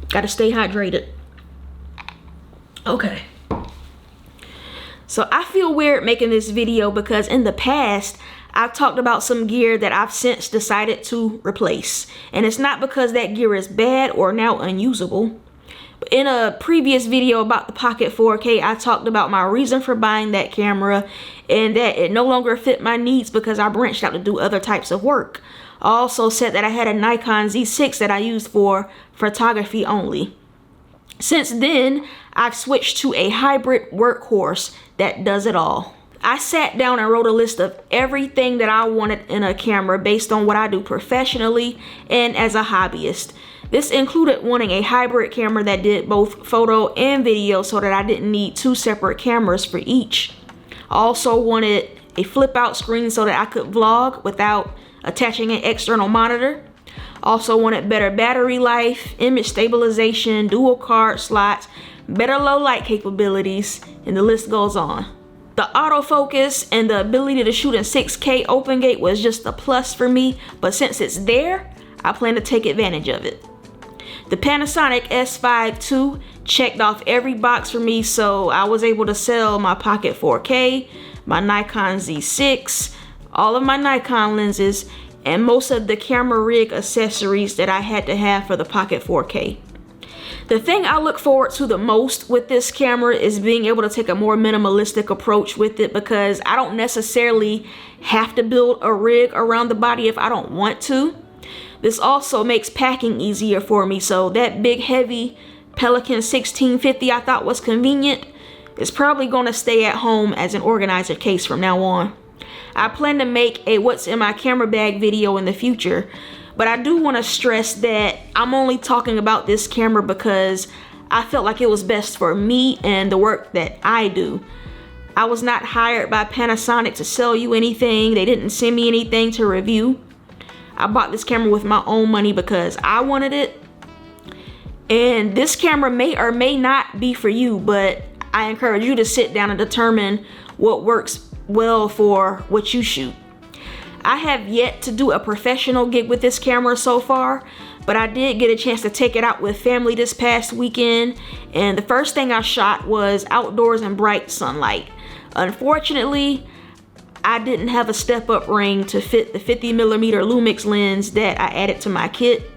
Gotta stay hydrated. Okay. So I feel weird making this video because in the past, I've talked about some gear that I've since decided to replace. And it's not because that gear is bad or now unusable. But in a previous video about the Pocket 4K, I talked about my reason for buying that camera and that it no longer fit my needs because I branched out to do other types of work. I also said that I had a Nikon Z6 that I used for photography only. Since then, I've switched to a hybrid workhorse that does it all. I sat down and wrote a list of everything that I wanted in a camera based on what I do professionally and as a hobbyist. This included wanting a hybrid camera that did both photo and video so that I didn't need two separate cameras for each. I also wanted a flip out screen so that I could vlog without attaching an external monitor. Also wanted better battery life, image stabilization, dual card slots, better low light capabilities, and the list goes on. The autofocus and the ability to shoot in 6K open gate was just a plus for me, but since it's there, I plan to take advantage of it. The Panasonic S5II checked off every box for me, so I was able to sell my Pocket 4K, my Nikon Z6, all of my Nikon lenses, and most of the camera rig accessories that I had to have for the Pocket 4K. The thing I look forward to the most with this camera is being able to take a more minimalistic approach with it because I don't necessarily have to build a rig around the body if I don't want to. This also makes packing easier for me, so that big heavy Pelican 1650 I thought was convenient is probably going to stay at home as an organizer case from now on. I plan to make a what's in my camera bag video in the future, but I do want to stress that I'm only talking about this camera because I felt like it was best for me and the work that I do. I was not hired by Panasonic to sell you anything. They didn't send me anything to review. I bought this camera with my own money because I wanted it. And this camera may or may not be for you, but I encourage you to sit down and determine what works well for what you shoot. I have yet to do a professional gig with this camera so far, but I did get a chance to take it out with family this past weekend, and the first thing I shot was outdoors in bright sunlight. Unfortunately, I didn't have a step-up ring to fit the 50mm Lumix lens that I added to my kit,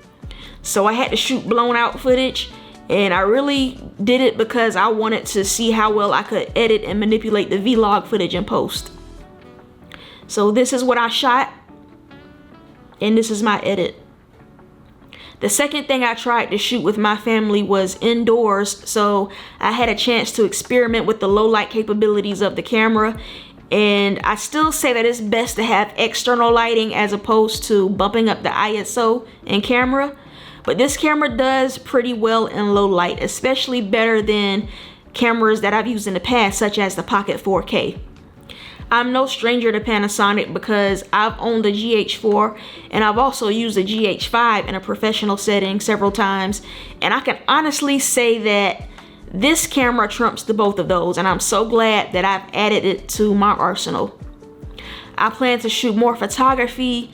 so I had to shoot blown out footage, and I really did it because I wanted to see how well I could edit and manipulate the vlog footage in post. So this is what I shot, and this is my edit. The second thing I tried to shoot with my family was indoors, so I had a chance to experiment with the low light capabilities of the camera, and I still say that it's best to have external lighting as opposed to bumping up the ISO in camera. But this camera does pretty well in low light, especially better than cameras that I've used in the past, such as the Pocket 4K. I'm no stranger to Panasonic because I've owned the GH4 and I've also used the GH5 in a professional setting several times. And I can honestly say that this camera trumps the both of those, and I'm so glad that I've added it to my arsenal. I plan to shoot more photography,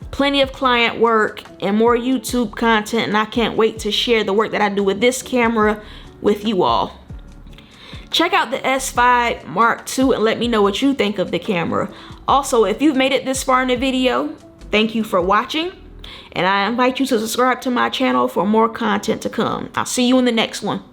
plenty of client work, and more YouTube content, and I can't wait to share the work that I do with this camera with you all. Check out the S5 Mark II and let me know what you think of the camera. Also, if you've made it this far in the video, thank you for watching, and I invite you to subscribe to my channel for more content to come. I'll see you in the next one.